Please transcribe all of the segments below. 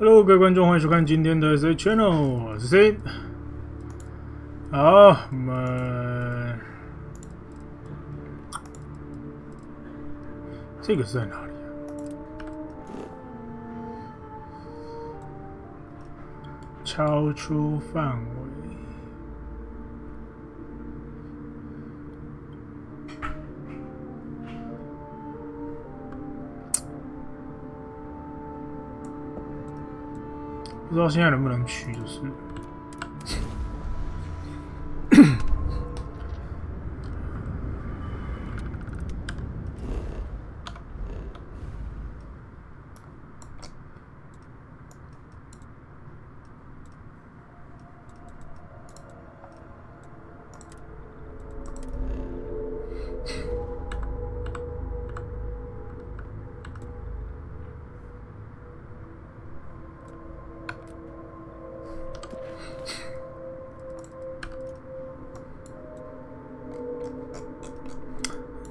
Hello， 各位观众，欢迎收看今天的 C Channel， 我是 Sin。好，我们这个是在哪里啊？超出范围。不知道现在能不能去，就是。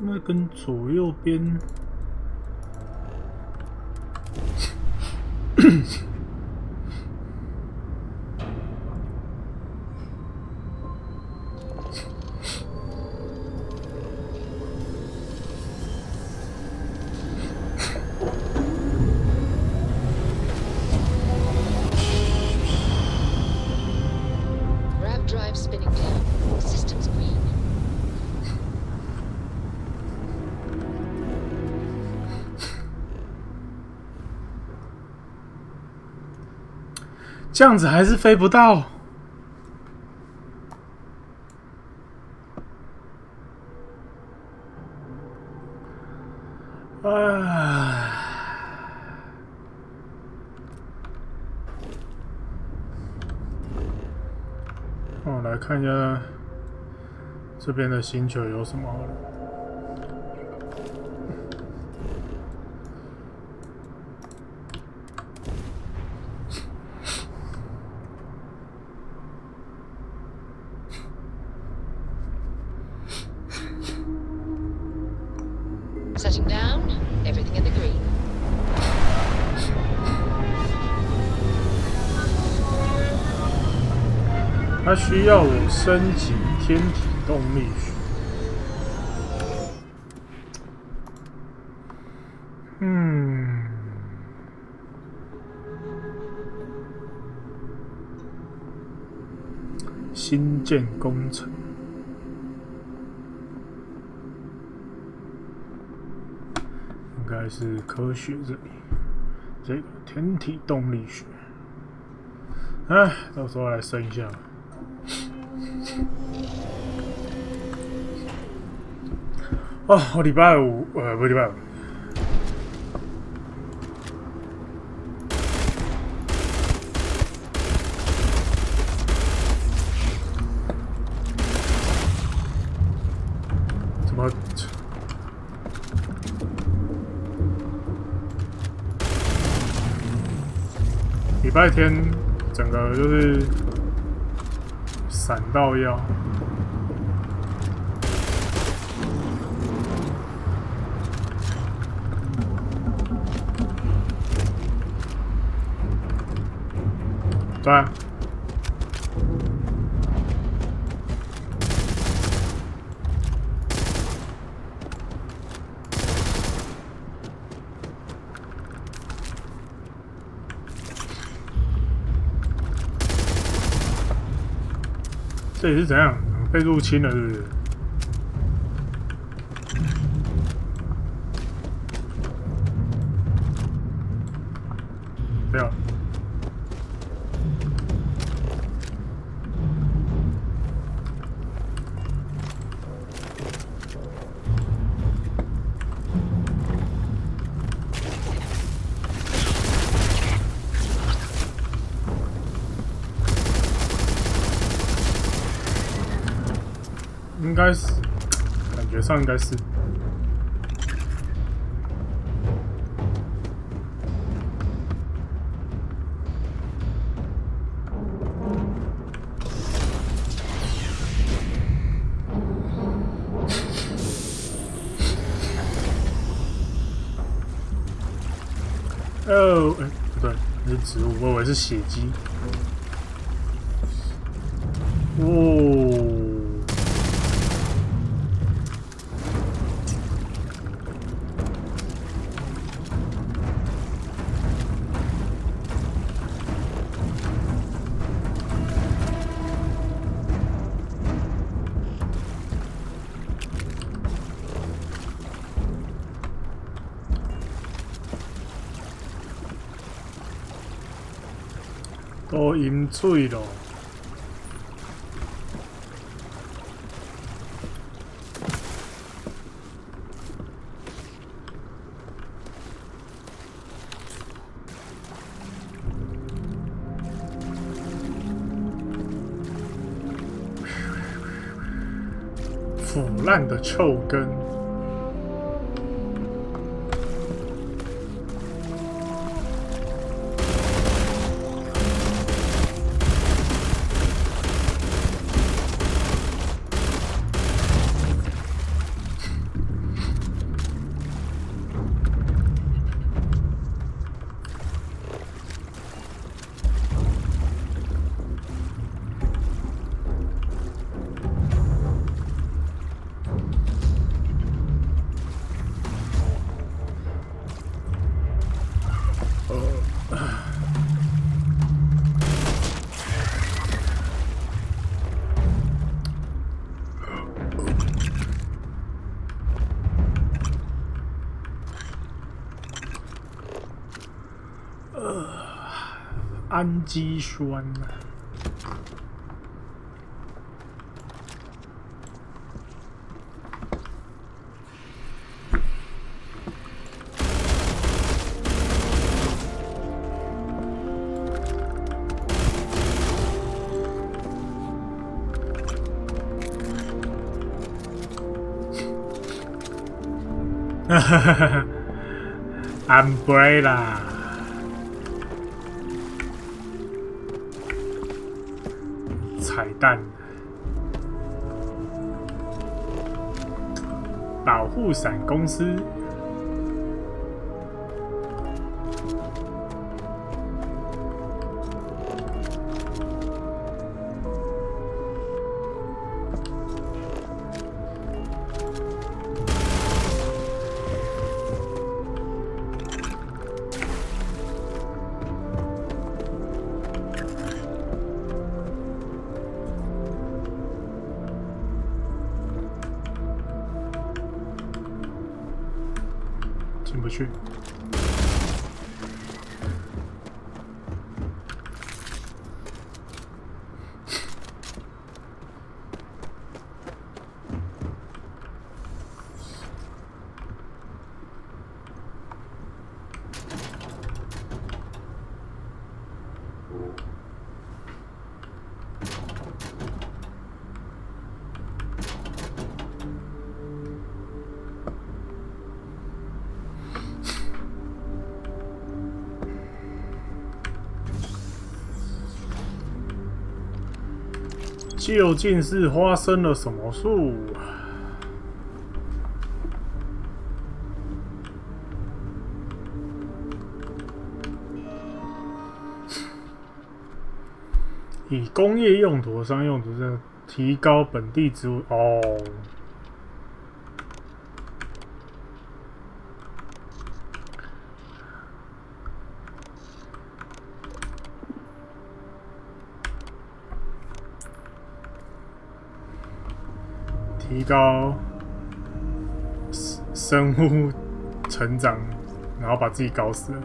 那跟左右边这样子还是飞不到。我来看一下这边的星球有什么好了。Setting down, everything in the green. 它需要我升级天体动力学。新建工程。应该是科学这里，这个天体动力学，到时候来升一下。哦，我礼拜五，不是礼拜五。怎么？礼拜天整个就是闪到腰，对啊。这里是怎样？被入侵了，是不是？没有。应该是，感觉上应该是。哦，不对。是植物，我以为是血迹。哦。都饮醉了。腐烂的臭根。氨基酸。哈哈哈哈 ，umbrella。彩蛋，保护伞公司。进不去。究竟是发生了什么事？以工业用途和商业用途在提高本地植物哦。提高生物成长，然后把自己搞死了。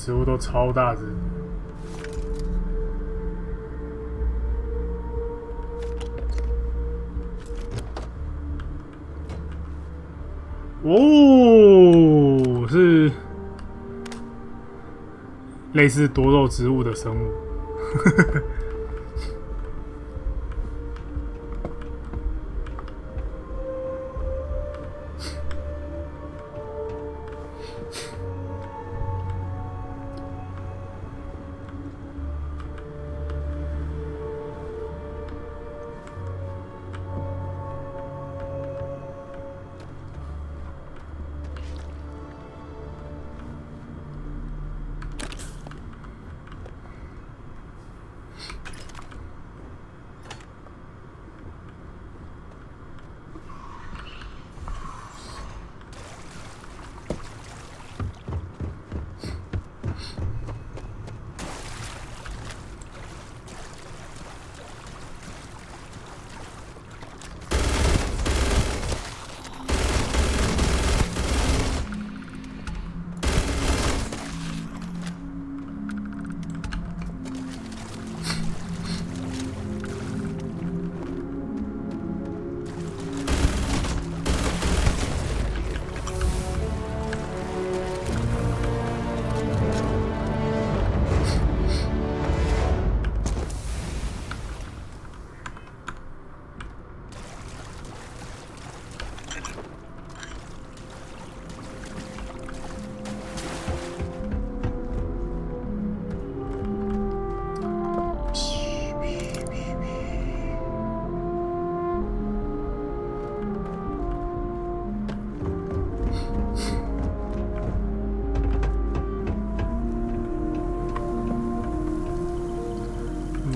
植物都超大只。哦，是类似多肉植物的生物。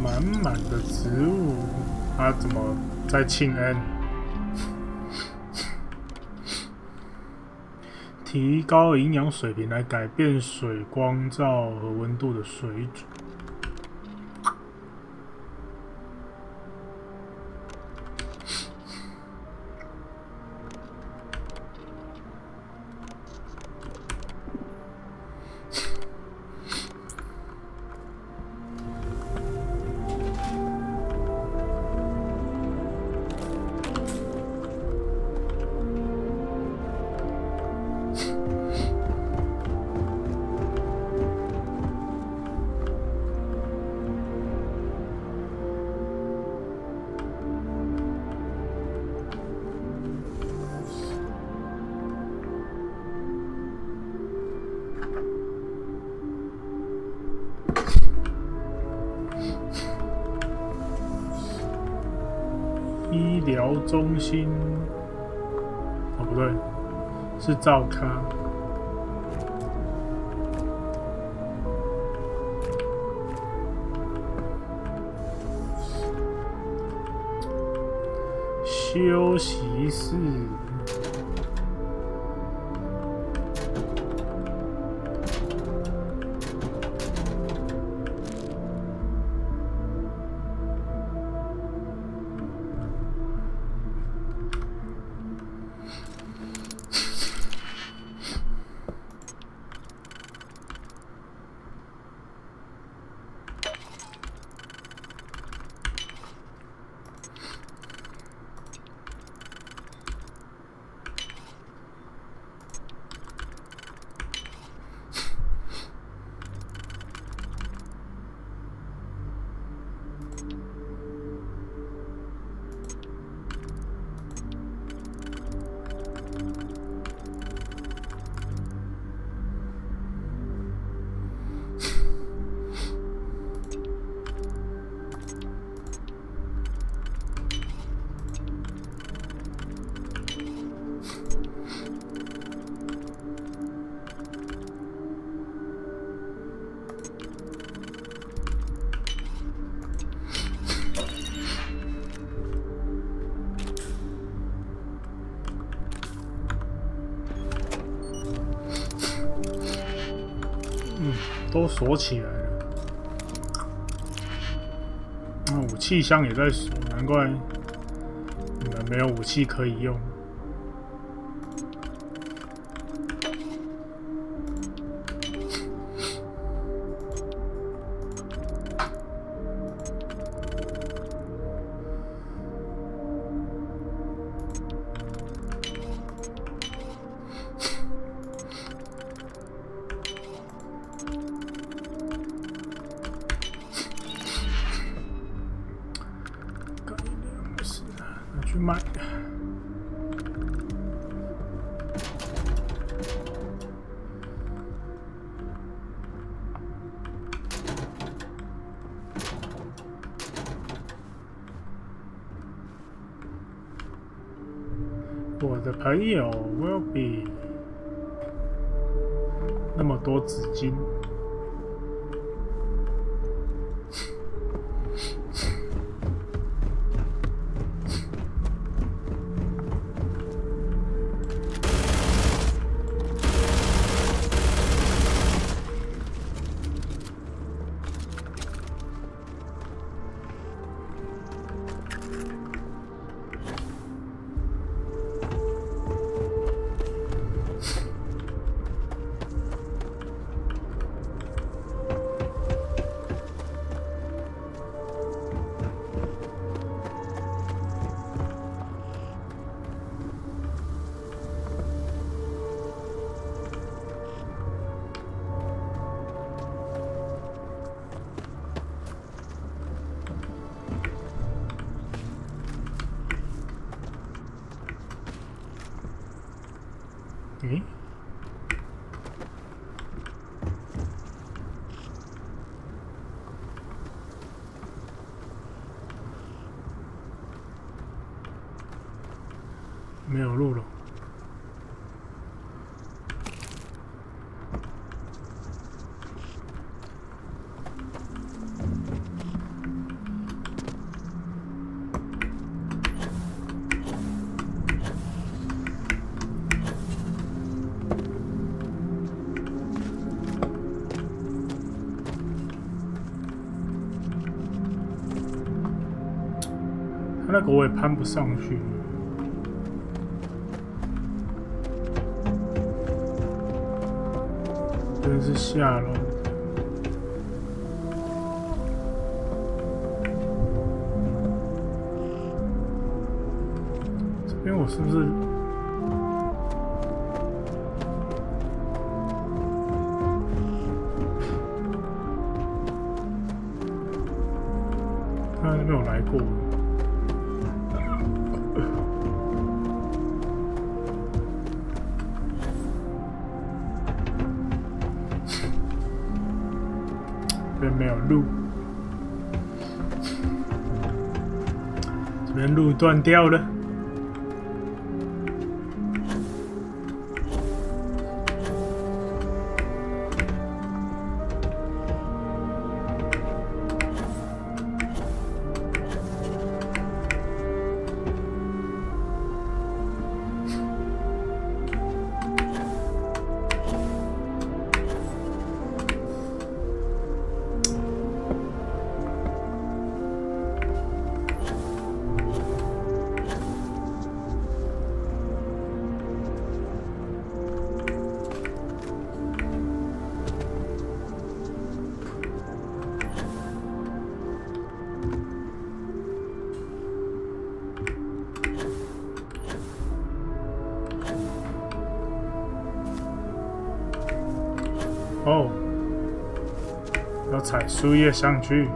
满满的植物，它怎么在庆恩？提高营养水平来改变水光照和温度的水准。医疗中心，哦不对，是照咖。休息室。都锁起来了。那武器箱也在锁，难怪你们没有武器可以用。去卖。我的朋友 will be 那么多纸巾。诶，没有路了。他那个我也攀不上去。这是下楼。这边我是不是？他那边有来过。这边没有路，这边路断掉了。哦，要踩树叶上去。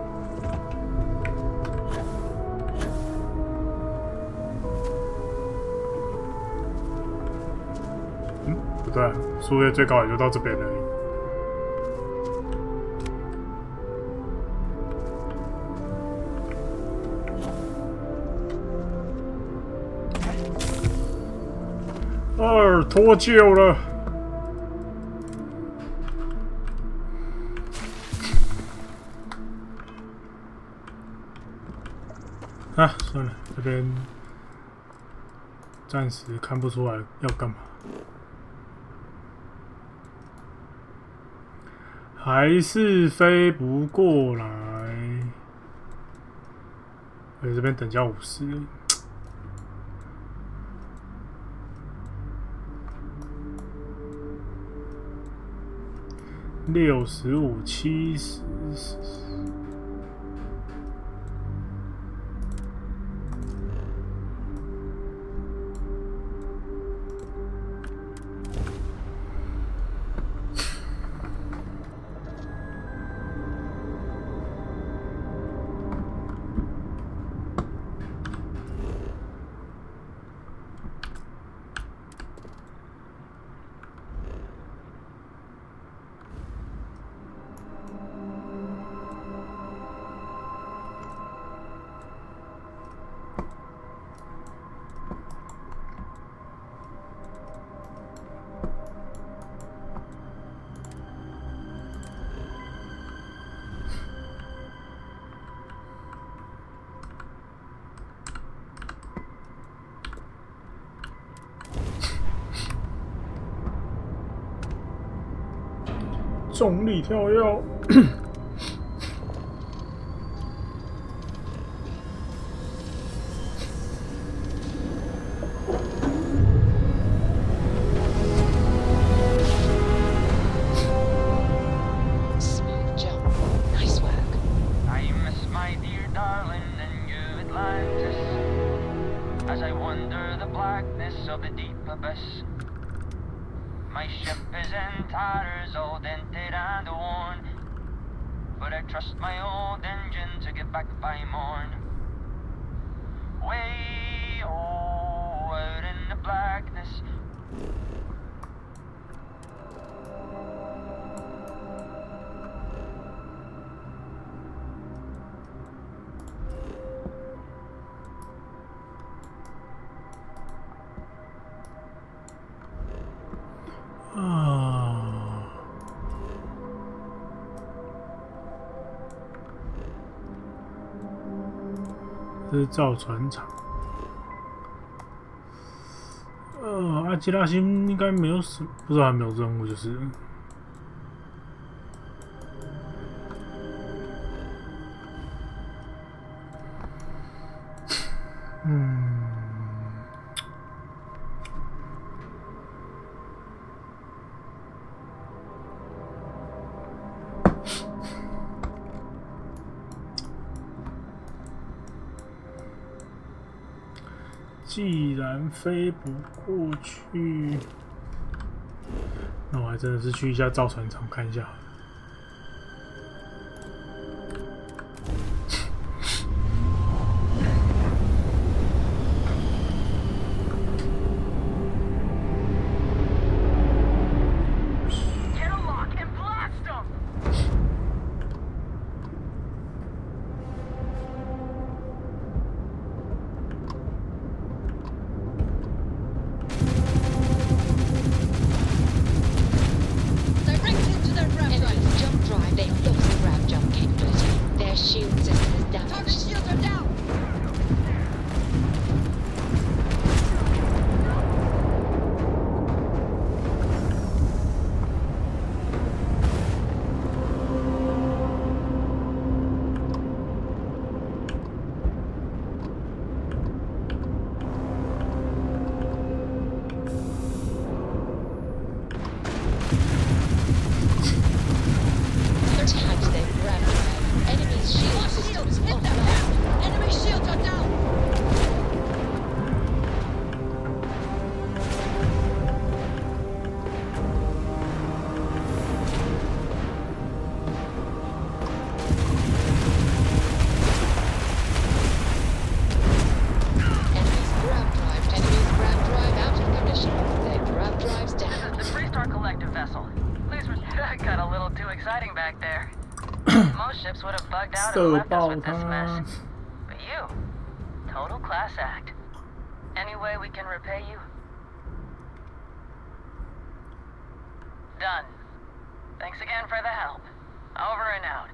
嗯，不对啊，树叶最高也就到这边而已。脱臼了。啊，算了，这边暂时看不出来要干嘛，还是飞不过来。而且这边等价50。65、70。重力跳跃。Smooth jump. Nice work. I miss my dear darling and you Atlantis, as I wander the blackness of the deep abyss. My ship is in tatters, all dented and worn, but I trust my old engine to get back by morn. Way out in the blackness.这是造船厂。阿基拉星应该没有什么，不知道还没有任务，就是。既然飞不过去，那我还真的是去一下造船厂看一下好了。射爆他！ But you, total class act. Any way we can repay you? Done. Thanks again for the help. Over and out.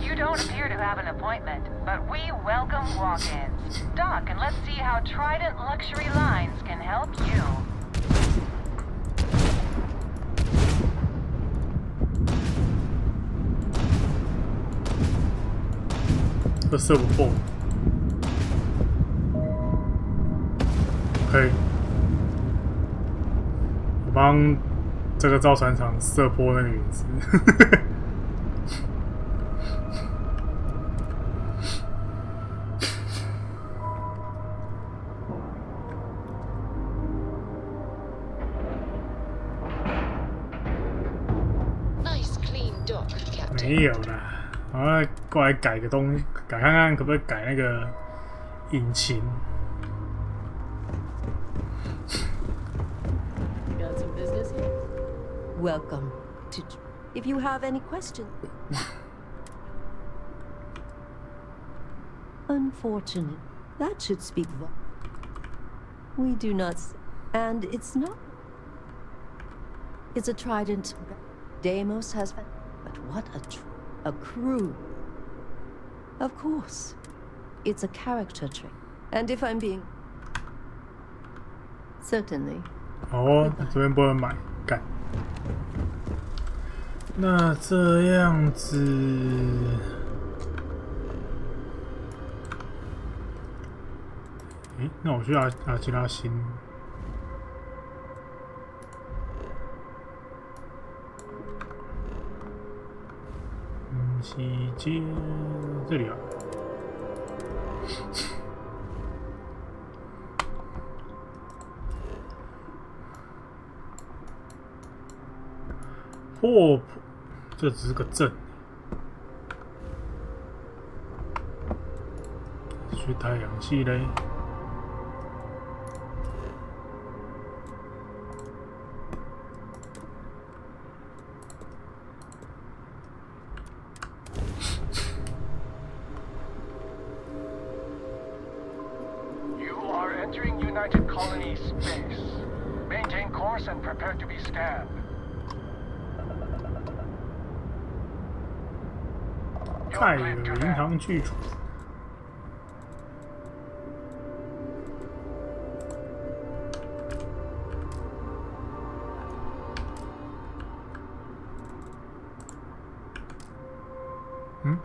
'You don't appear to have an appointment, but we welcome walk-ins. Dock, and let's see how Trident Luxury Lines can help you. The silver ball. OK， 我帮这个造船厂射破那个陨石。没有啦，我要过来改个东西，改看看可不可以改那个引擎。Got some business here? Welcome to. If you have any questions. Unfortunate. That should speak. We do not. And it's not. It's a trident. Deimos has, but what a crew. Of course, it's a character trait. And if I'm being certainly. 哦，这边不能买，干。那这样子，诶，那我需要其他新。西街这里啊。霍普，这只是个镇。去太阳系嘞。You are entering United Colony space. Maintain course and prepare to be scanned. 泰尔银行剧组。嗯？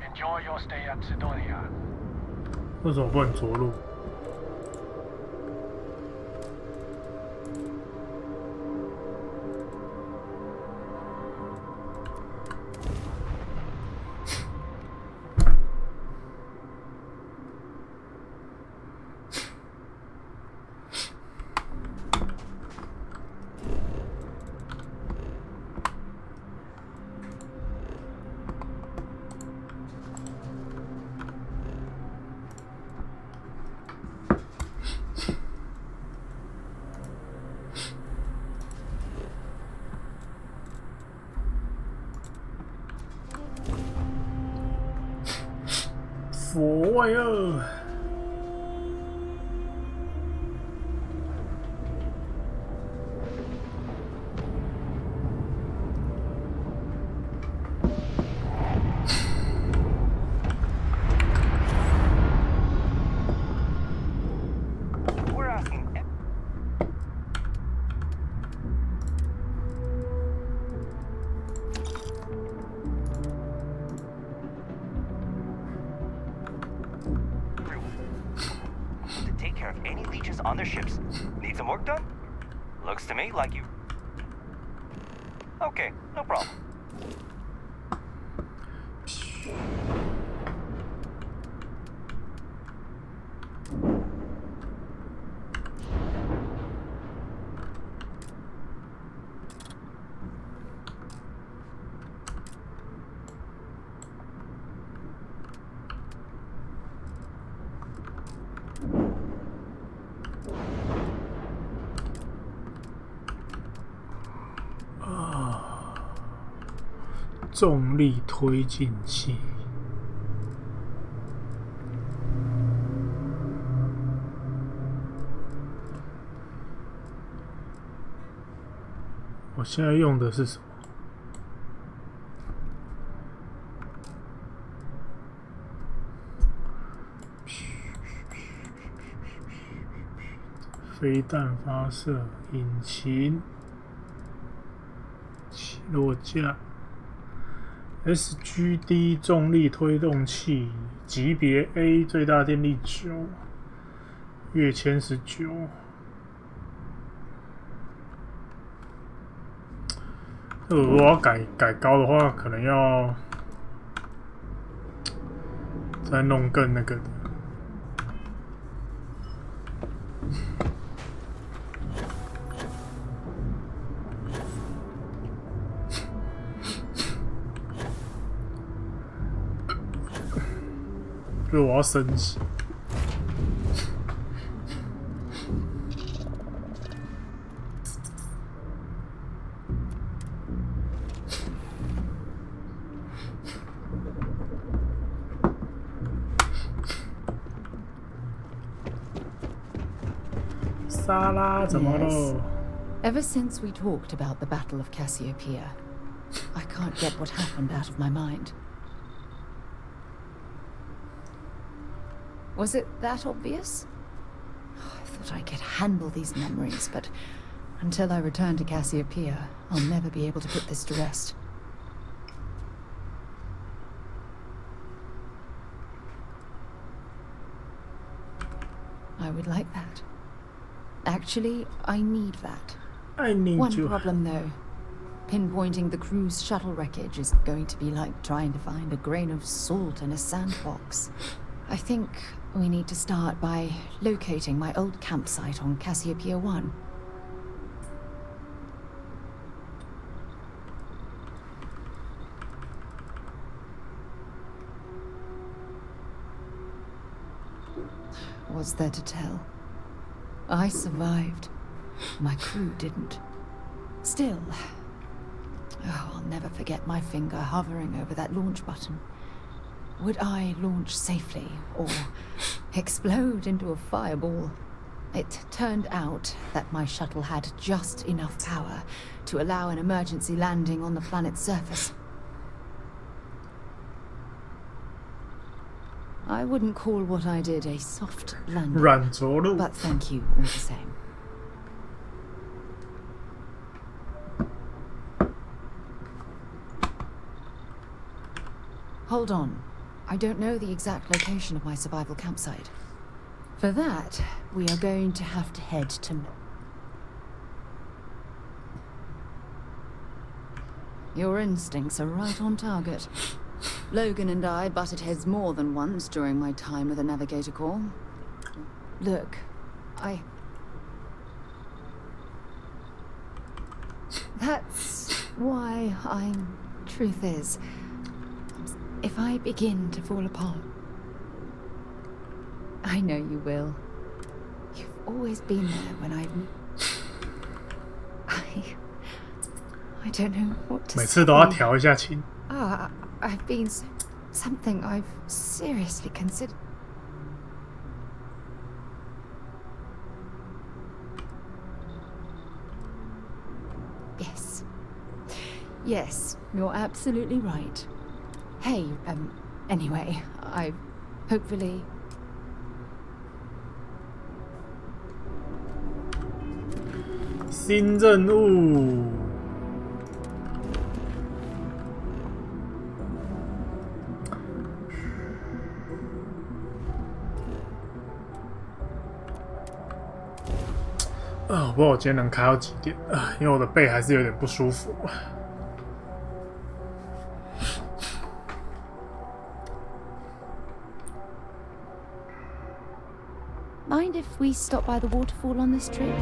Enjoy your stay at Sidonia. 为什么不能着陆？佛威尔，on their ships. Need some work done? Looks to me like you... Okay, no problem. 重力推进器。我现在用的是什么？飞弹发射引擎，起落架。 SGD 重力推动器级别 A 最大电力9，跃迁19。这个如果要改高的话，可能要再弄更那个的。 所以我要升级。莎拉怎么了 Yes. Ever since we talked about the Battle of Cassiopeia, I can't get what happened out of my mind. Was it that obvious? I thought I could handle these memories, but until I return to Cassiopeia, I'll never be able to put this to rest. I would like that. Actually, I need that. I need One you. problem, though. Pinpointing the cruise shuttle wreckage is going to be like trying to find a grain of salt in a sandbox. I think we need to start by locating my old campsite on Cassiopeia 1. What's there to tell? I survived. My crew didn't. Still, I'll never forget my finger hovering over that launch button. Would I launch safely or explode into a fireball? It turned out that my shuttle had just enough power to allow an emergency landing on the planet's surface. I wouldn't call what I did a soft landing, 软着陆。 but thank you all the same. Hold on. I don't know the exact location of my survival campsite. For that, we are going to have to head to... Your instincts are right on target. Logan and I butted heads more than once during my time with the Navigator Corps. Look, That's why I'm... Truth is, if I begin to fall apart... I know you will. You've always been there when I've... I don't know what to 每 say. 次都要调一下琴。 I've been something I've seriously considered. Yes, you're absolutely right. Hey, anyway, I hopefully...《新任务》我不知道我今天能开到几点啊？因为我的背还是有点不舒服。 Mind if we stop by the waterfall on this trip?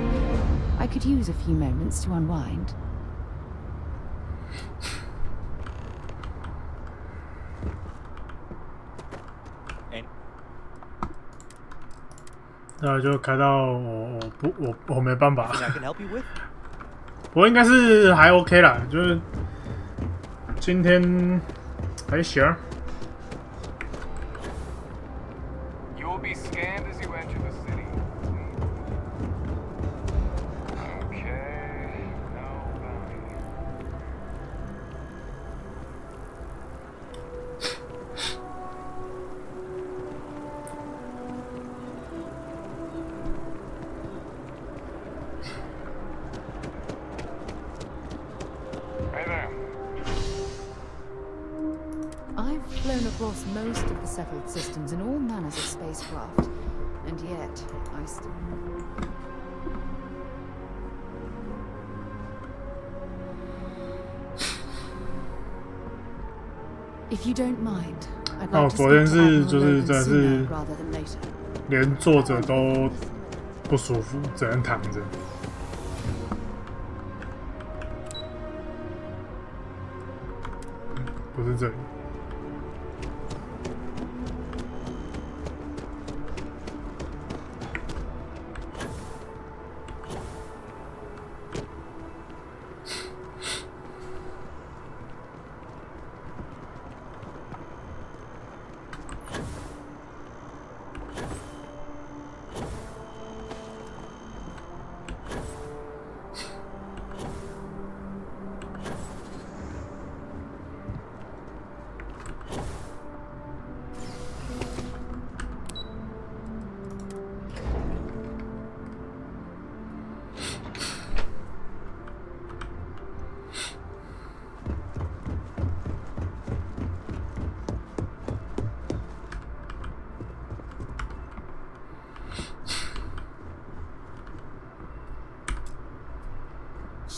I could use a few moments to unwind. And 那就开到我没办法， anything I can help you with? 我应该是还 OK 啦，就是今天还行。 You will be scanned as you enter the city. Okay, no bounty. Hey there. I've flown across most of the settled systems in all manners of spacecraft, and yet I still... If you don't mind, I'd like to 昨天 speak to 是 Admiral 就是 Logan 真的是 sooner rather than later. 连坐着都不舒服，只能躺着。不是这里。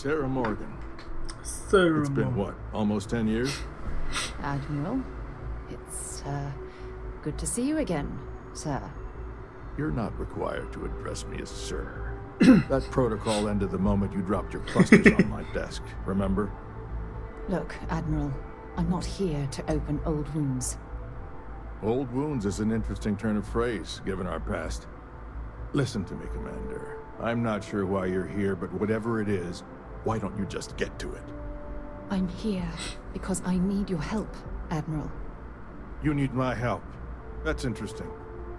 Sarah Morgan. Sarah It's been, Morgan. what, almost 10 years? Admiral, it's good to see you again, sir. You're not required to address me as sir. That protocol ended the moment you dropped your clusters on my desk, remember? Look, Admiral, I'm not here to open old wounds. Old wounds is an interesting turn of phrase, given our past. Listen to me, Commander. I'm not sure why you're here, but whatever it is, why don't you just get to it? I'm here because I need your help, Admiral. You need my help. That's interesting.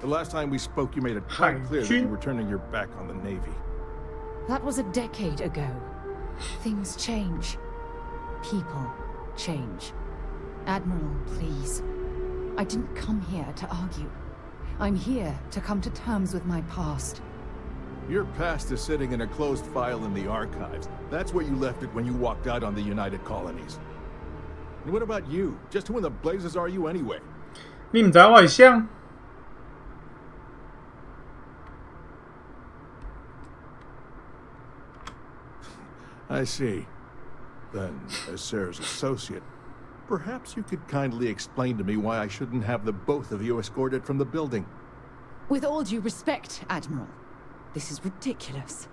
The last time we spoke, you made it quite clear that you were turning your back on the Navy. That was a decade ago. Things change. People change. Admiral, please. I didn't come here to argue. I'm here to come to terms with my past. Your past is sitting in a closed file in the archives. That's where you left it when you walked out on the United Colonies. And what about you? Just who in the blazes are you anyway? 你唔知我係像 I see. Then, as Sarah's associate, perhaps you could kindly explain to me why I shouldn't have the both of you escorted from the building. With all due respect, Admiral, this is ridiculous.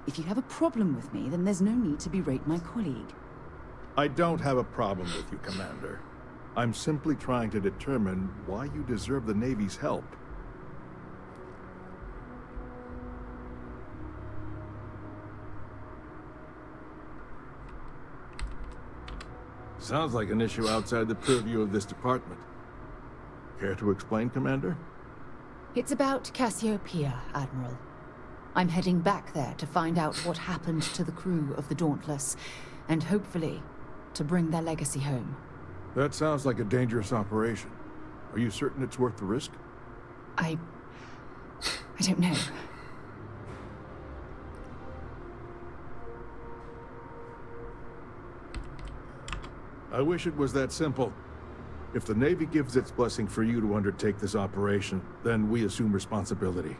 If you have a problem with me, then there's no need to berate my colleague. I don't have a problem with you, Commander. I'm simply trying to determine why you deserve the Navy's help. Sounds like an issue outside the purview of this department. Care to explain, Commander? It's about Cassiopeia, Admiral. I'm heading back there to find out what happened to the crew of the Dauntless, and hopefully, to bring their legacy home. That sounds like a dangerous operation. Are you certain it's worth the risk? I don't know. I wish it was that simple. If the Navy gives its blessing for you to undertake this operation, then we assume responsibility.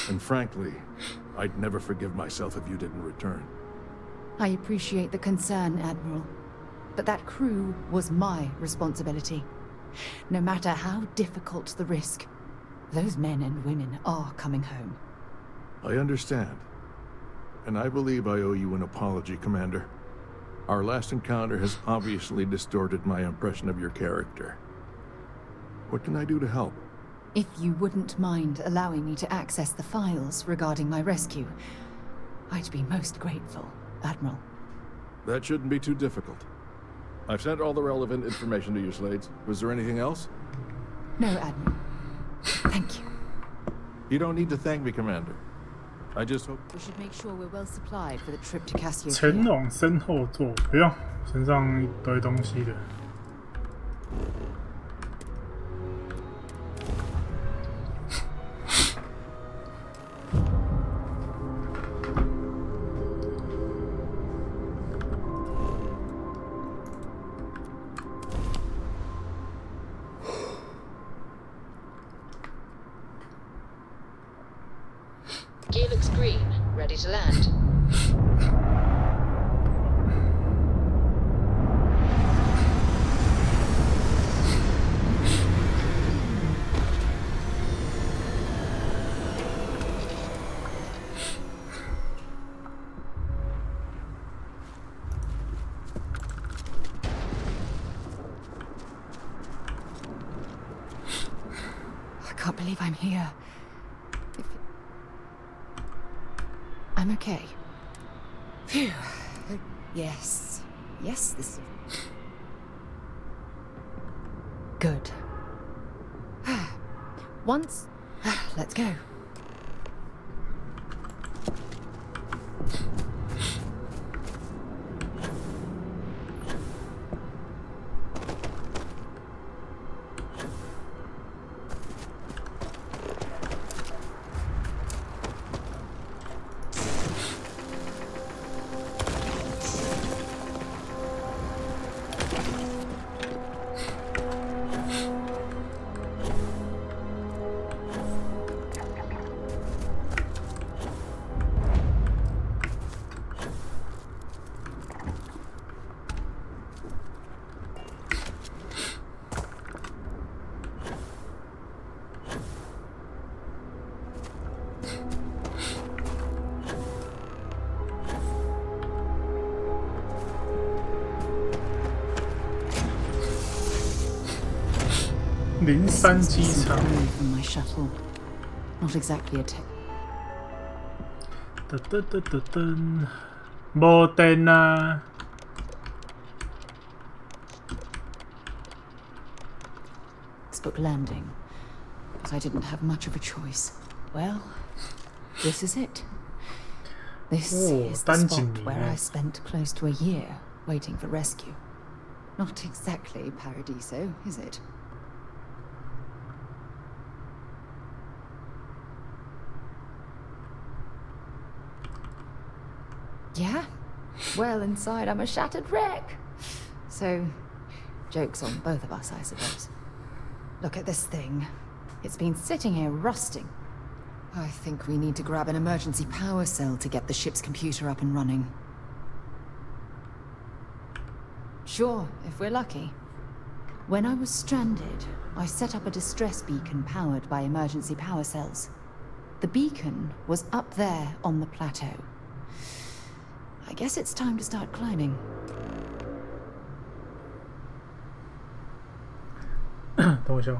And frankly, I'd never forgive myself if you didn't return. I appreciate the concern, Admiral. But that crew was my responsibility. No matter how difficult the risk, those men and women are coming home. I understand. And I believe I owe you an apology, Commander. Our last encounter has obviously distorted my impression of your character. What can I do to help? If you wouldn't mind allowing me to access the files regarding my rescue, I'd be most grateful, Admiral. That shouldn't be too difficult. I've sent all the relevant information to you, Slades. Was there anything else? No, Admiral. Thank you. You don't need to thank me, Commander. I just hope... We should make sure we're well supplied for the trip to 成 Cassiopeia. 龙身后座，不用，身上一堆东西的。Gear looks green. Ready to land. I can't believe I'm here. I'm okay. Phew. Yes. Yes, this... Good. Once... Let's go. 林山机场。 From my shuttle. Not exactly a tech. 噔噔噔噔噔，没电啊！ Book landing, but I didn't have much of a choice. Well, this is it. This is the spot where I spent close to a year waiting for rescue. Not exactly Paradiso, is it? Yeah? Well, inside I'm a shattered wreck. So, joke's on both of us, I suppose. Look at this thing. It's been sitting here rusting. I think we need to grab an emergency power cell to get the ship's computer up and running. Sure, if we're lucky. When I was stranded, I set up a distress beacon powered by emergency power cells. The beacon was up there on the plateau. I guess it's time to start climbing. 等我一下。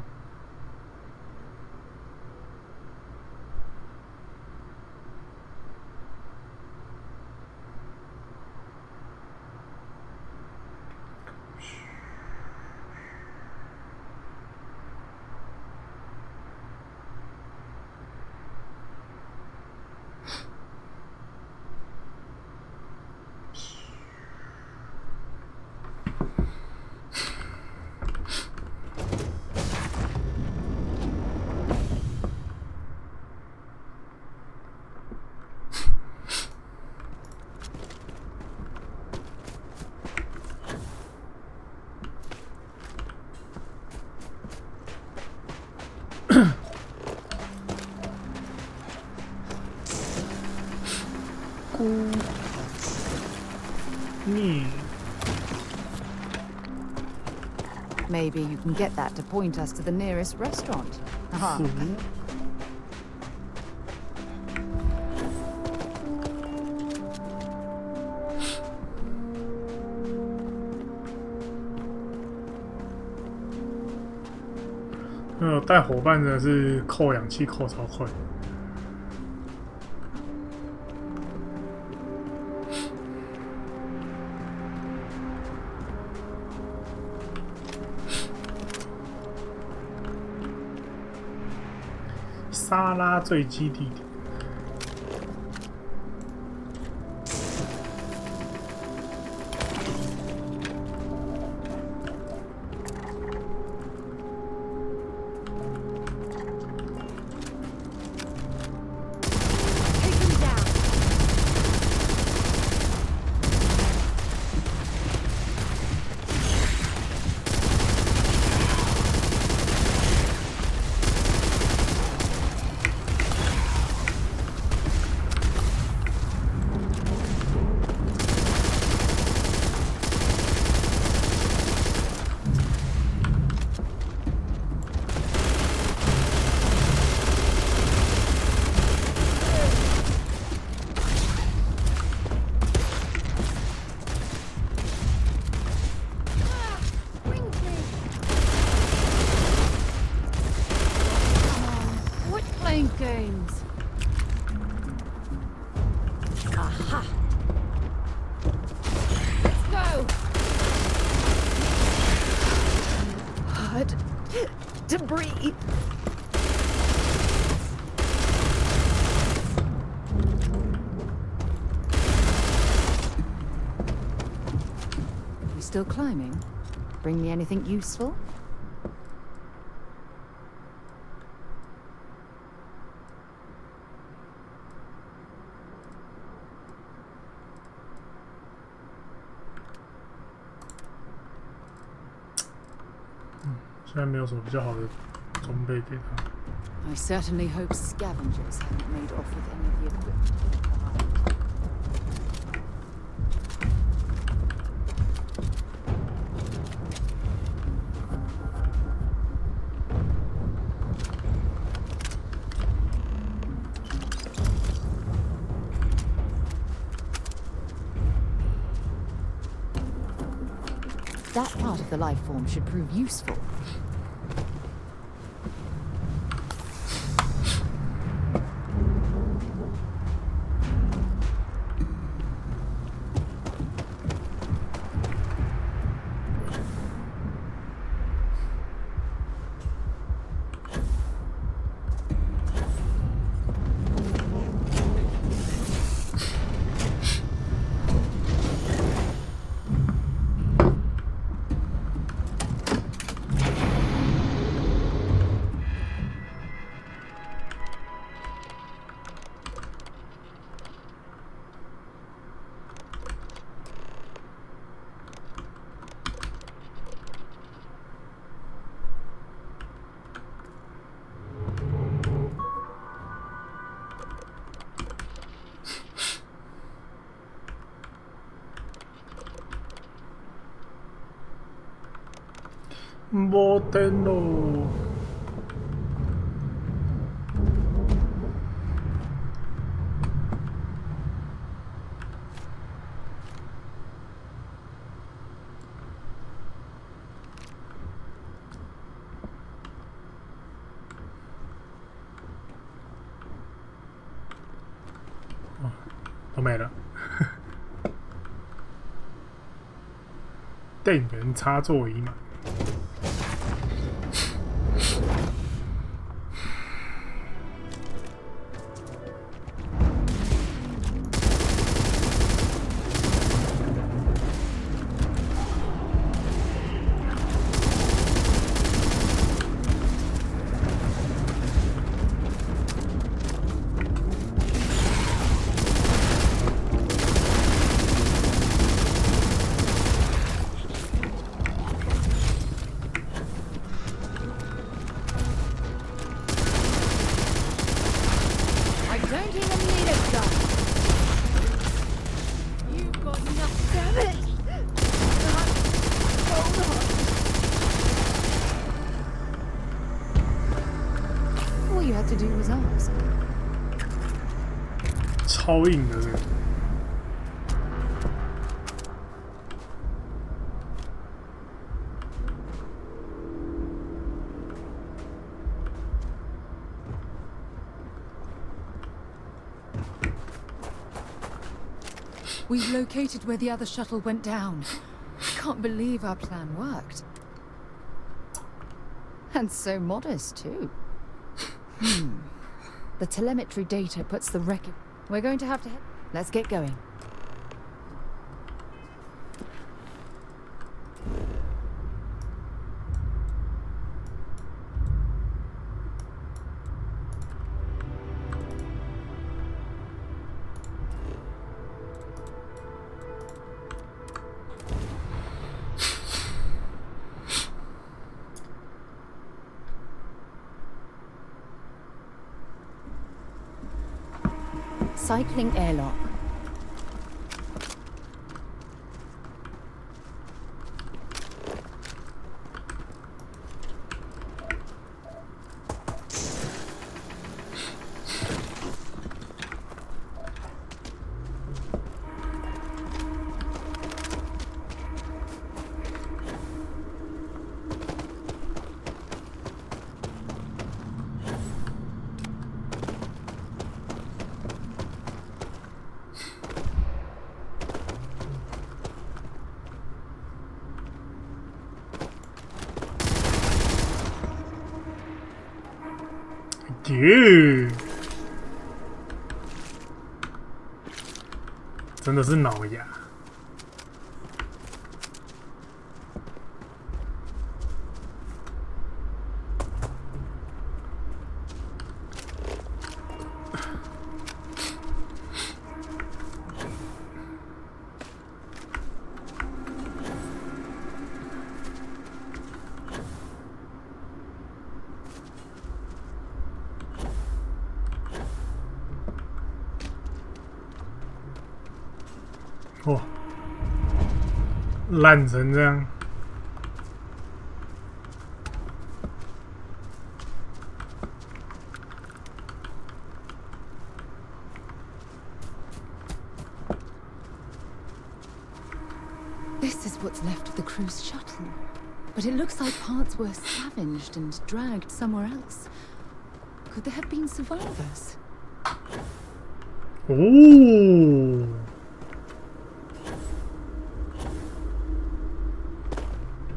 Maybe you can get that to point us to the nearest restaurant. Aha. 带伙伴真的是扣氧气扣超快。沙拉坠基地点。 Games. Aha! Let's go! Hard to breathe. You still climbing? Bring me anything useful? I certainly hope scavengers haven't made off with any of the equipment. That part of the life form should prove useful. 没电喽。都没了。电源插座已满。I don't even need a gun. You've got enough damage. Hold on. All you had to do was ask. 超硬的这个。We've located where the other shuttle went down. Can't believe our plan worked. And so modest, too. The telemetry data puts the record. We're going to have to head. Let's get going. Cycling airlock.耶！真的是脑牙。哇，烂成这样！ This is what's left of the cruise shuttle. But it looks like parts were scavenged and dragged somewhere else. Could there have been survivors? 哦，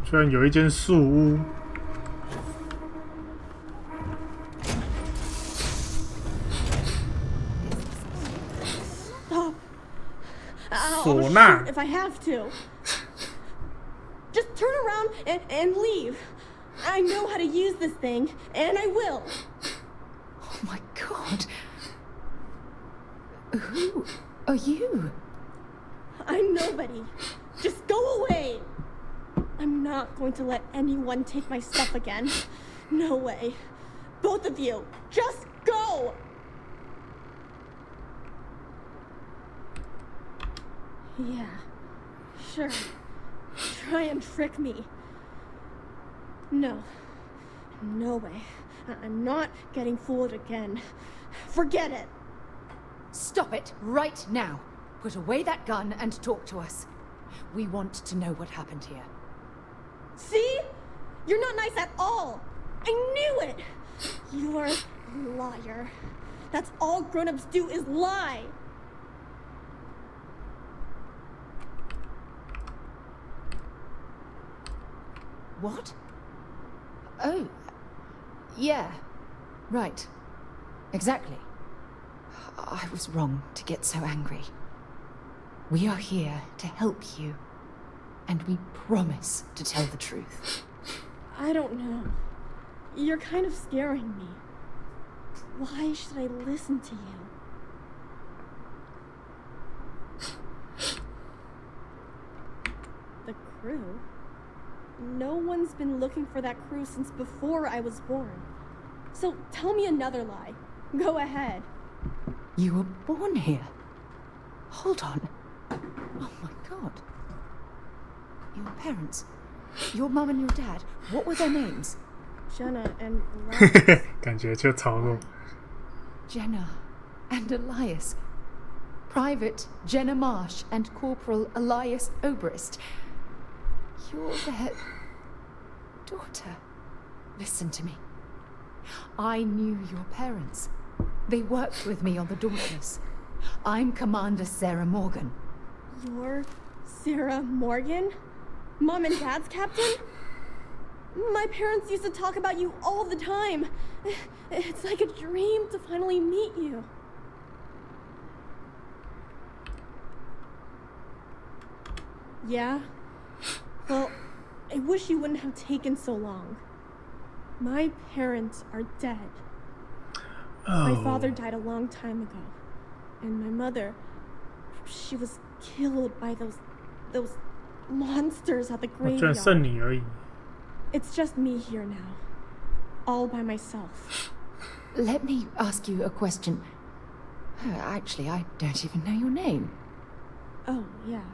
居然有一间树屋。 唢呐 if I have to. Just turn around and leave. I know how to use this thing, and I will. Oh my god. Who are you? I'm nobody. Just go away. I'm not going to let anyone take my stuff again. No way. Both of you, just go! Yeah, sure. Try and trick me. No. No way. I'm not getting fooled again. Forget it. Stop it right now. Put away that gun and talk to us. We want to know what happened here. See? You're not nice at all. I knew it. You're a liar. That's all grown-ups do is lie. What? Oh, yeah. Right. Exactly. I was wrong to get so angry. We are here to help you, and we promise to tell the truth. I don't know. You're kind of scaring me. Why should I listen to you? The crew? No one's been looking for that crew since before I was born. So tell me another lie. Go ahead. You were born here. Hold on. Oh my god. Your parents, your mum and your dad, what were their names? Jenna and Elias. 感觉就超过。 Jenna and Elias. Private Jenna Marsh and Corporal Elias Obrist. You're their daughter. Listen to me. I knew your parents. They worked with me on the Dauntless. I'm Commander Sarah Morgan. You're Sarah Morgan? Mom and Dad's captain? My parents used to talk about you all the time. It's like a dream to finally meet you. Yeah? Well, I wish you wouldn't have taken so long. My parents are dead. Oh. My father died a long time ago. And my mother, she was killed by those monsters at the 我居然剩 graveyard. 你而已。 It's just me here now. All by myself. Let me ask you a question. Actually, I don't even know your name. Oh, yeah.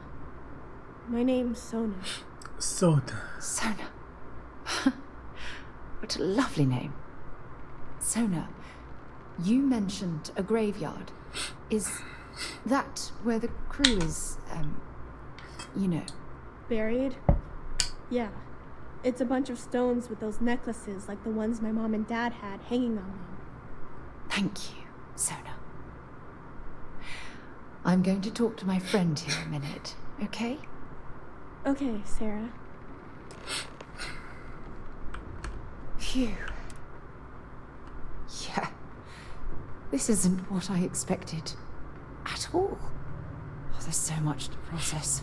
My name's Sona. Soda. Sona. What a lovely name. Sona, you mentioned a graveyard. Is that where the crew is, you know? Buried? Yeah. It's a bunch of stones with those necklaces like the ones my mom and dad had hanging on them. Thank you, Sona. I'm going to talk to my friend here a minute, okay? Okay, Sarah. Phew. Yeah. This isn't what I expected. At all. Oh, there's so much to process.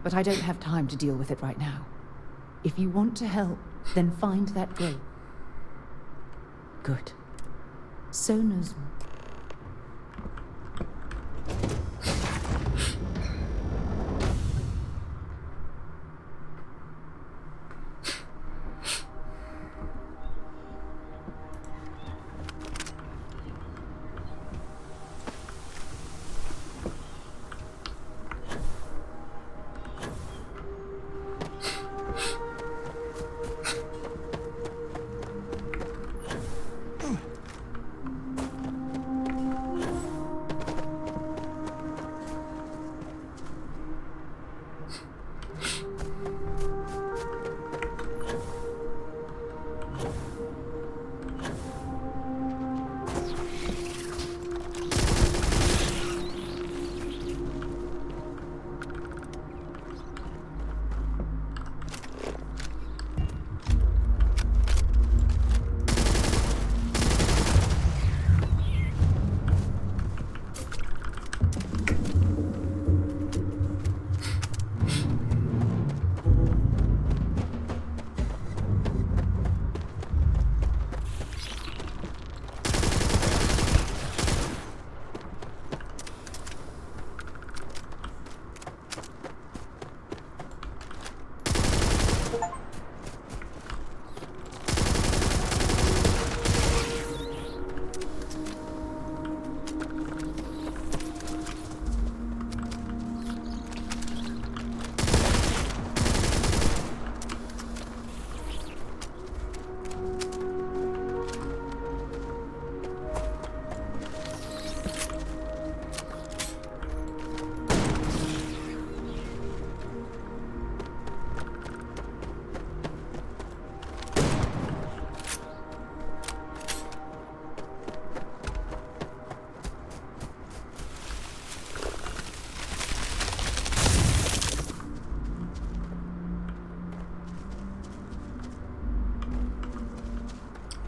But I don't have time to deal with it right now. If you want to help, then find that grave. Good. Sona's...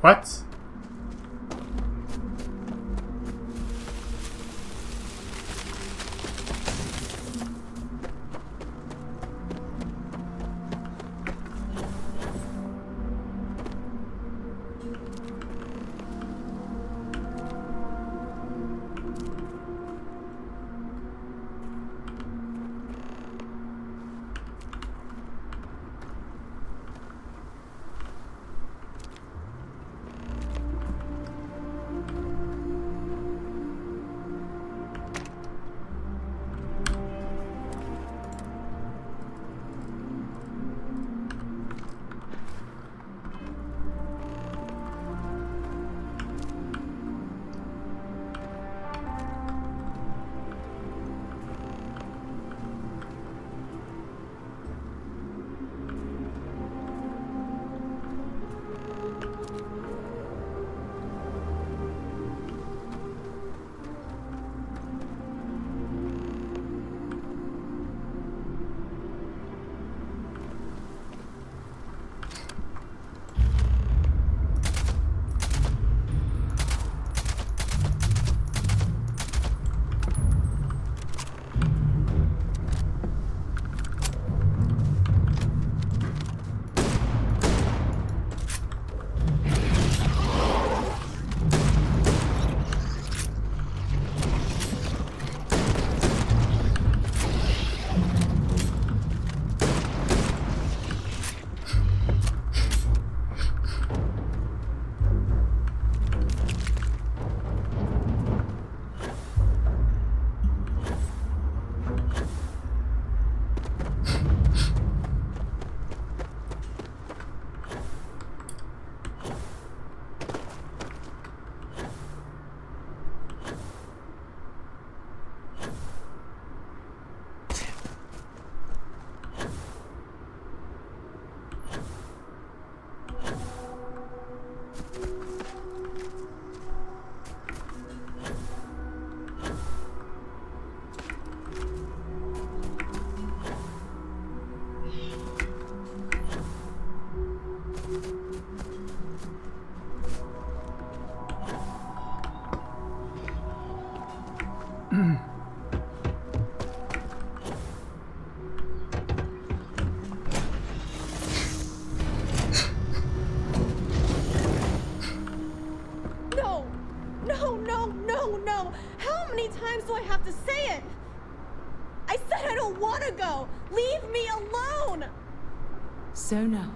What？So now,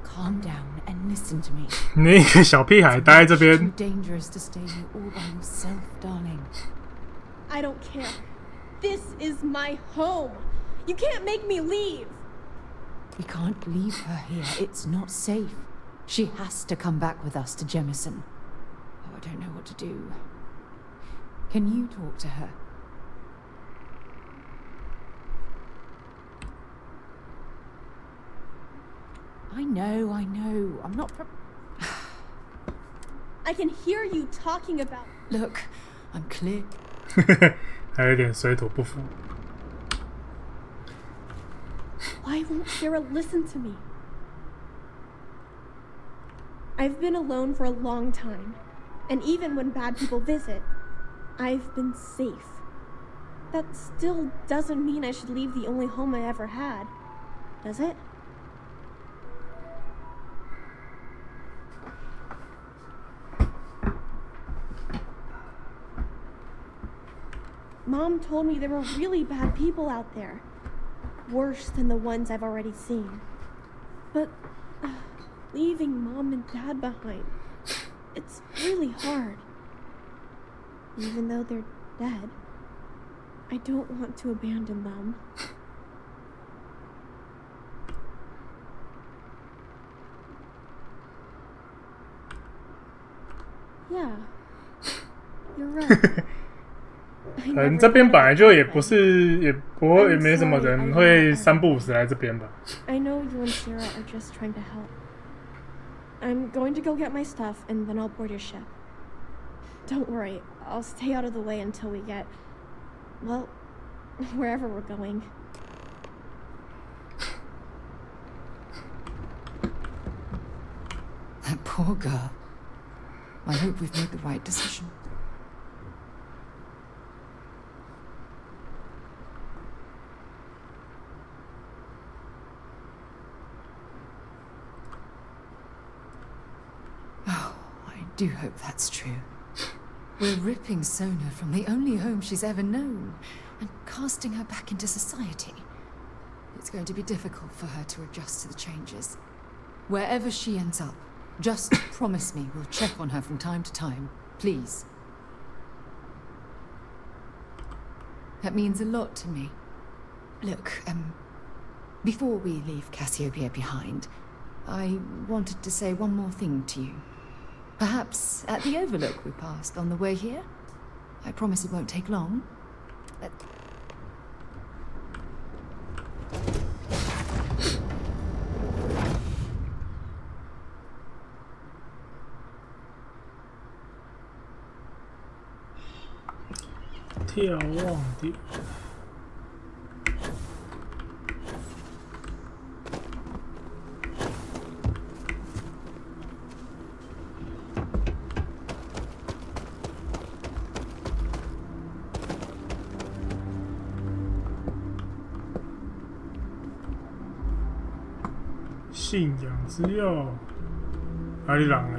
calm down and listen to me. 那个小屁孩待在这边。 Too dangerous to stay here all by yourself, darling. I don't care. This is my home. You can't make me leave. We can't leave her here. It's not safe. She has to come back with us to Jemison. Oh, I don't know what to do. Can you talk to her? I know. I'm not... I can hear you talking about... Look, I'm clear. 还有点水土不服。 Why won't Sarah listen to me? I've been alone for a long time, and even when bad people visit, I've been safe. That still doesn't mean I should leave the only home I ever had, does it? Mom told me there were really bad people out there. Worse than the ones I've already seen. But leaving Mom and Dad behind, it's really hard. Even though they're dead, I don't want to abandon them. Yeah, you're right. 可能这边本来就也不是，也不会，也没什么人会3不5时来这边吧。I know you and Sarah are just trying to help. I'm going to go get my stuff and then I'll board your ship. Don't worry, I'll stay out of the way until we get, well, wherever we're going. That poor girl. I hope we've made the right decision. Oh, I do hope that's true. We're ripping Sona from the only home she's ever known and casting her back into society. It's going to be difficult for her to adjust to the changes. Wherever she ends up, just promise me we'll check on her from time to time, please. That means a lot to me. Look, before we leave Cassiopeia behind, I wanted to say one more thing to you. Perhaps at the overlook we passed on the way here? I promise it won't take long.眺望点。信仰之钥，哪里人呢？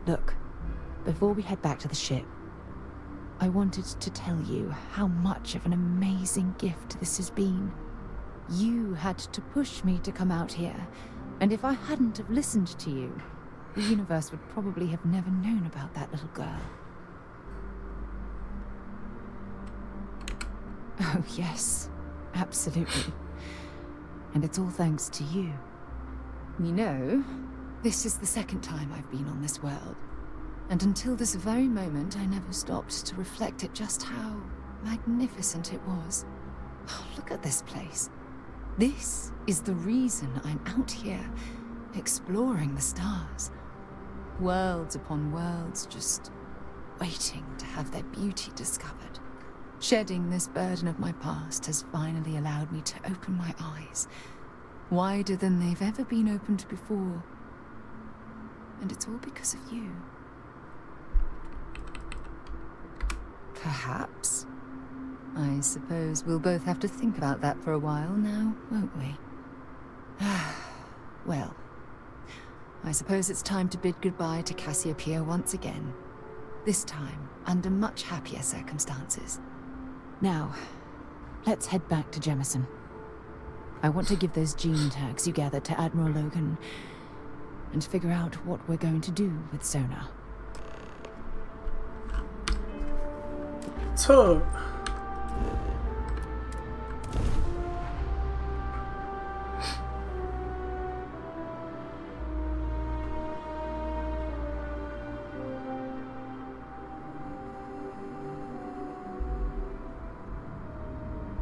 Look, before we head back to the ship, I wanted to tell you how much of an amazing gift this has been. You had to push me to come out here, and if I hadn't have listened to you, the universe would probably have never known about that little girl. Oh yes, absolutely. And it's all thanks to you. You know, this is the second time I've been on this world, and until this very moment I never stopped to reflect at just how magnificent it was. Oh, look at this place. This is the reason I'm out here, exploring the stars. Worlds upon worlds, just waiting to have their beauty discovered. Shedding this burden of my past has finally allowed me to open my eyes, wider than they've ever been opened before. And it's all because of you. Perhaps. I suppose we'll both have to think about that for a while now, won't we? Well, I suppose it's time to bid goodbye to Cassiopeia once again. This time, under much happier circumstances. Now, let's head back to Jemison. I want to give those gene tags you gathered to Admiral Logan and figure out what we're going to do with Sona. 撤。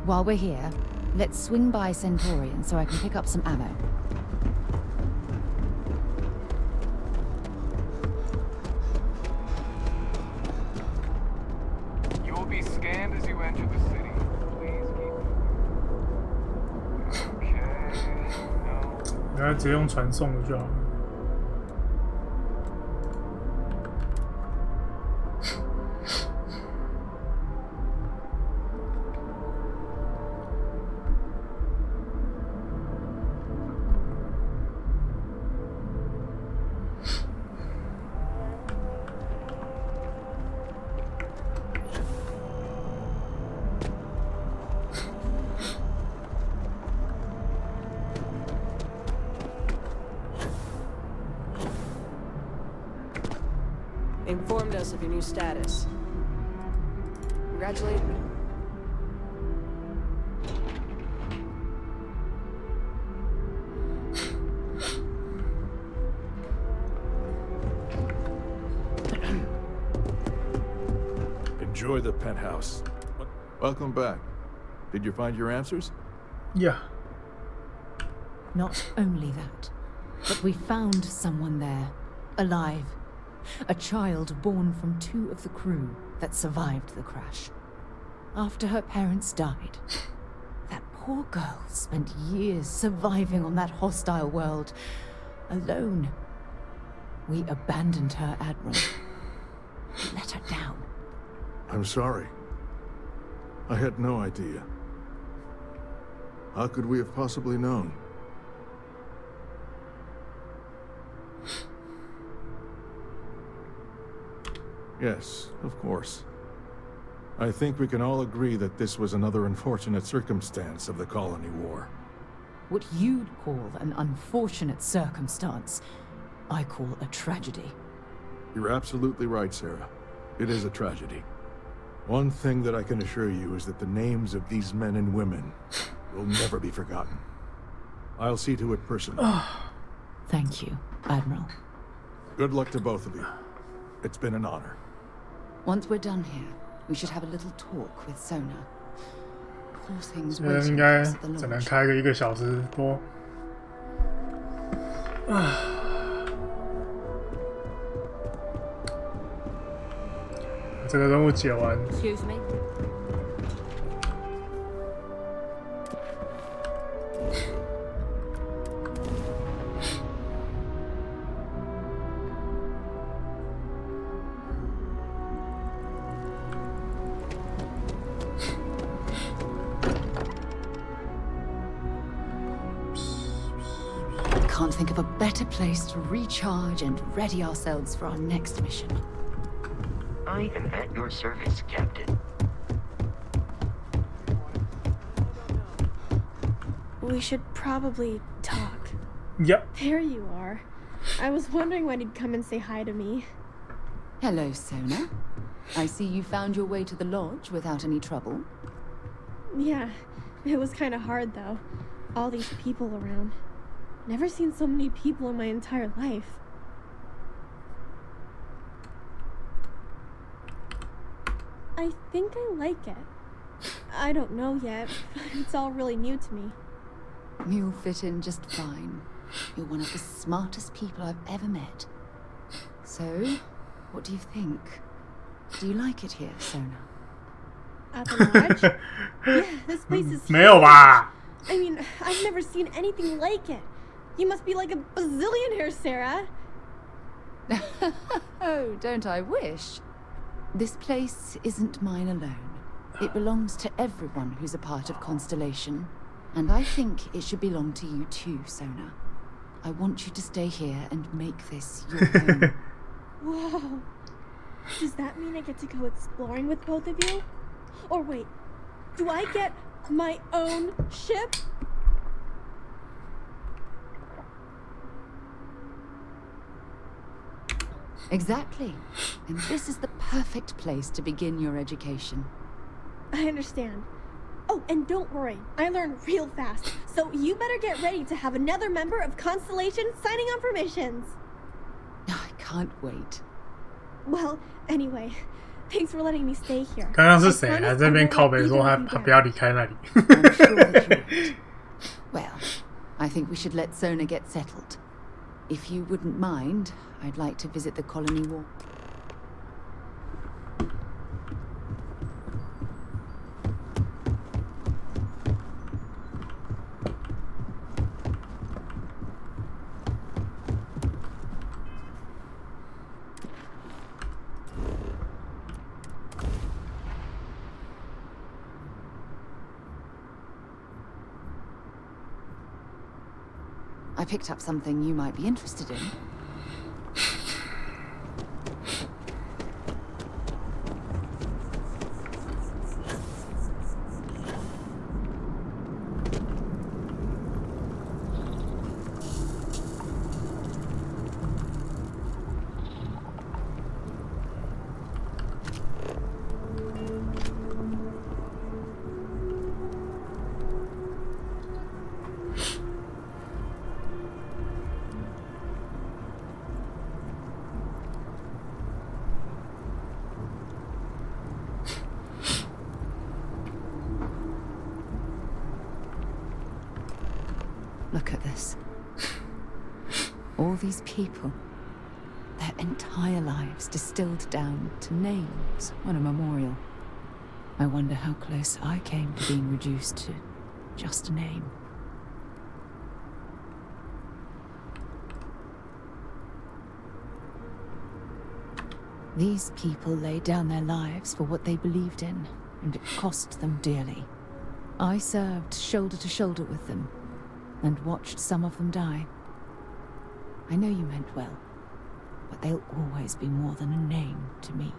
While we're here, let's swing by Centaurian so I can pick up some ammo. You will be scanned as you enter the city. Please keep. Okay. No. 原来直接用传送的就好了。 Informed us of your new status. Congratulate me. Enjoy the penthouse. Welcome back. Did you find your answers? Yeah. Not only that, but we found someone there, alive, a child born from 2 of the crew that survived the crash. After her parents died, that poor girl spent years surviving on that hostile world, alone. We abandoned her, Admiral. We let her down. I'm sorry. I had no idea. How could we have possibly known? Yes, of course. I think we can all agree that this was another unfortunate circumstance of the colony war. What you'd call an unfortunate circumstance, I call a tragedy. You're absolutely right, Sarah. It is a tragedy. One thing that I can assure you is that the names of these men and women will never be forgotten. I'll see to it personally. Thank you, Admiral. Good luck to both of you. It's been an honor. Once we're done here, we should have a little talk with Sona. Poor thing's 这应 waiting for 该 us at the 只能 launch. 开个1个小时多。这个任务解完， Excuse me? Can't think of a better place to recharge and ready ourselves for our next mission. I am at your service, Captain. We should probably talk. Yep. There you are. I was wondering when he'd come and say hi to me. Hello, Sona. I see you found your way to the lodge without any trouble. Yeah, it was kind of hard though. All these people around. Never seen so many people in my entire life. I think I like it. I don't know yet. It's all really new to me. You'll fit in just fine. You're one of the smartest people I've ever met. So, what do you think? Do you like it here, Sona? At the lodge? Yeah, this place is 没有吧？ I mean, I've never seen anything like it. You must be like a bazillionaire, Sarah. Oh, don't I wish? This place isn't mine alone. It belongs to everyone who's a part of Constellation. And I think it should belong to you too, Sona. I want you to stay here and make this your home. Whoa. Does that mean I get to go exploring with both of you? Or wait, do I get my own ship? Exactly. And this is the perfect place to begin your education. I understand. Oh, and don't worry, I learn real fast. So you better get ready to have another member of Constellation signing on for missions. I can't wait. Well, anyway, thanks for letting me stay here. 刚刚是谁还在这边靠北说他不要离开那里？ I'm sure that you won't. Well, I think we should let Sona get settled. If you wouldn't mind, I'd like to visit the colony wall. I picked up something you might be interested in. Look at this. All these people. Their entire lives distilled down to names on a memorial. I wonder how close I came to being reduced to just a name. These people laid down their lives for what they believed in, and it cost them dearly. I served shoulder to shoulder with them, and watched some of them die. I know you meant well, but they'll always be more than a name to me.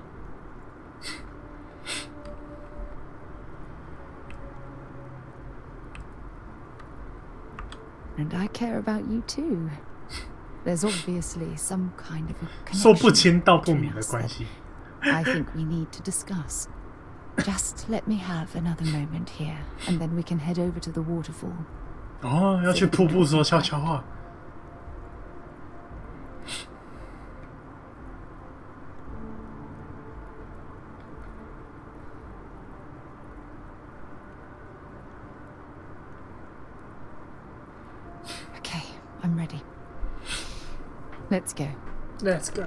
And I care about you too. There's obviously some kind of a 说不清 connection 道不明 between 的 us 关 that 系。 I think we need to discuss. Just let me have another moment here, and then we can head over to the waterfall. 哦，要去瀑布说悄悄话。Okay, I'm ready. Let's go. Let's go.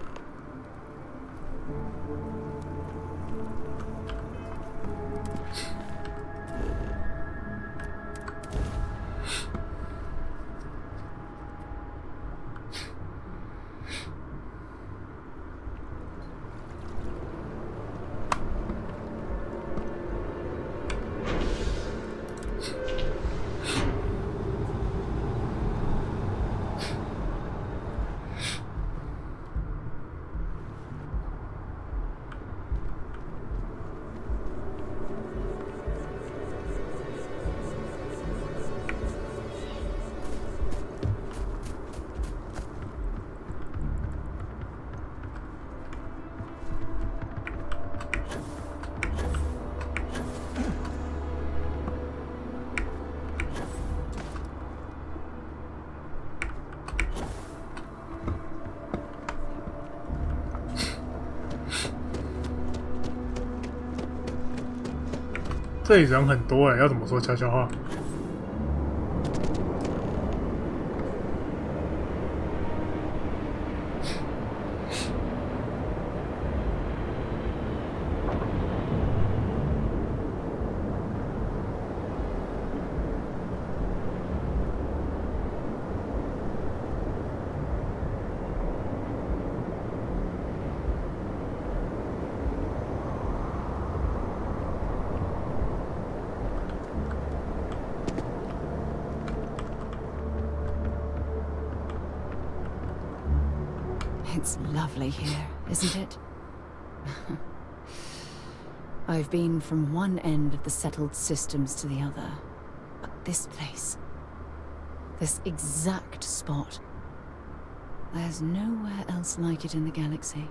这里人很多哎，要怎么说悄悄话？It's lovely here, isn't it? I've been from one end of the settled systems to the other, but this place, this exact spot, there's nowhere else like it in the galaxy.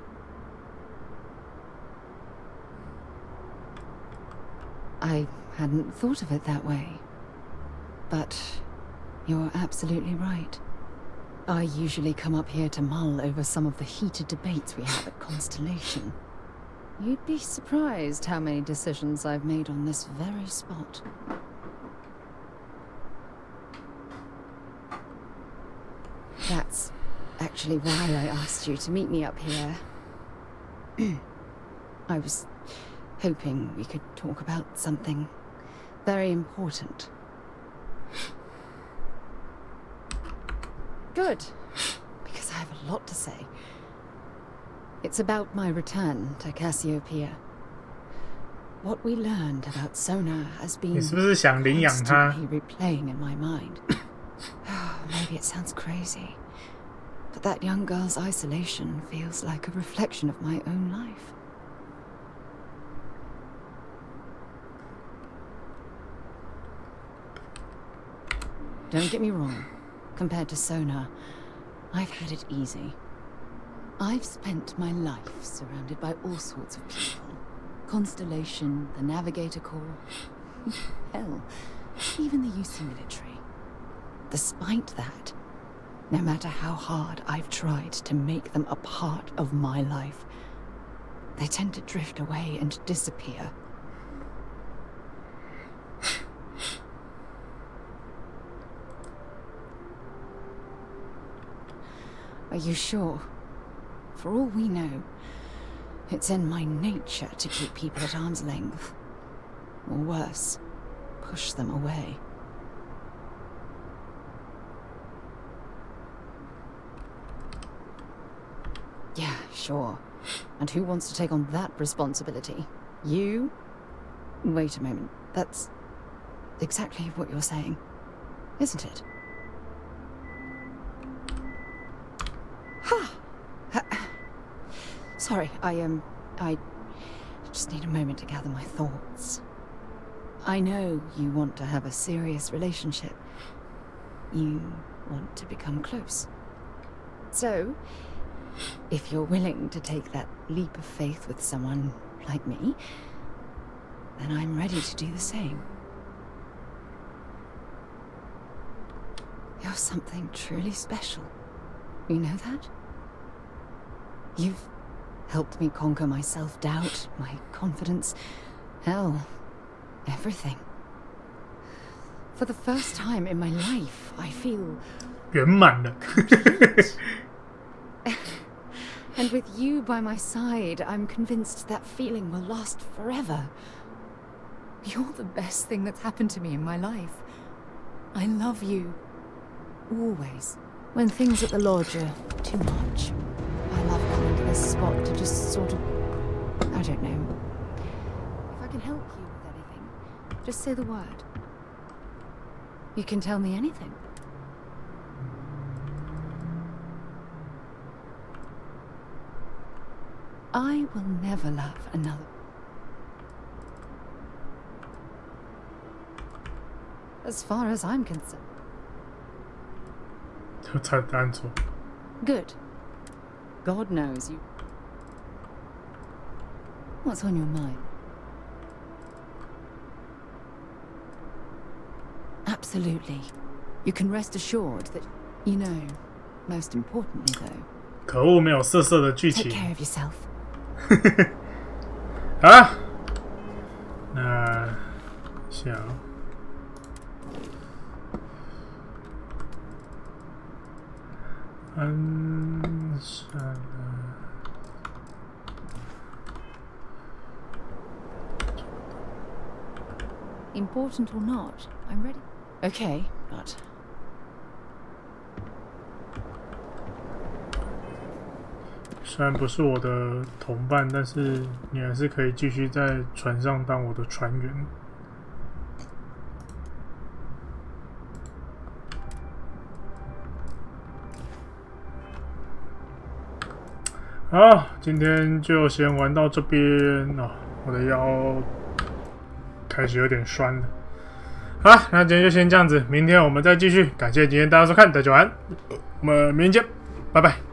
I hadn't thought of it that way, but you're absolutely right. I usually come up here to mull over some of the heated debates we have at Constellation. You'd be surprised how many decisions I've made on this very spot. That's actually why I asked you to meet me up here. I was hoping we could talk about something very important. Good, because I have a lot to say. It's about my return to Cassiopeia. What we learned about Sona has been 你是不是想领养他？ constantly replaying in my mind. Maybe it sounds crazy, but that young girl's isolation feels like a reflection of my own life. Don't get me wrong. Compared to Sona, I've had it easy. I've spent my life surrounded by all sorts of people. Constellation, the Navigator Corps, hell, even the UC military. Despite that, no matter how hard I've tried to make them a part of my life, they tend to drift away and disappear. Are you sure? For all we know, it's in my nature to keep people at arm's length. Or worse, push them away. Yeah, sure. And who wants to take on that responsibility? You? Wait a moment. That's exactly what you're saying, isn't it? Ha! Sorry, I just need a moment to gather my thoughts. I know you want to have a serious relationship. You want to become close. So, if you're willing to take that leap of faith with someone like me, then I'm ready to do the same. You're something truly special. You know that? You've helped me conquer my self-doubt, my confidence, hell, everything. For the first time in my life, I feel 圆满了。 And with you by my side, I'm convinced that feeling will last forever. You're the best thing that's happened to me in my life. I love you. Always. When things at the lodge are too much, I love coming to this spot to just sort of... I don't know. If I can help you with anything, just say the word. You can tell me anything. I will never love another. As far as I'm concerned. 就猜答案错。 Good. God knows you. What's on your mind? Absolutely. You can rest assured that, you know, most importantly though. 可恶，没有色色的剧 Take 情。 care of yourself. 啊，那想安善了。 Important or not, I'm ready. Okay, but...虽然不是我的同伴，但是你还是可以继续在船上当我的船员。好，今天就先玩到这边哦，我的腰开始有点酸了。好，那今天就先这样子，明天我们再继续。感谢今天大家收看，大家晚安，我们明天见，拜拜。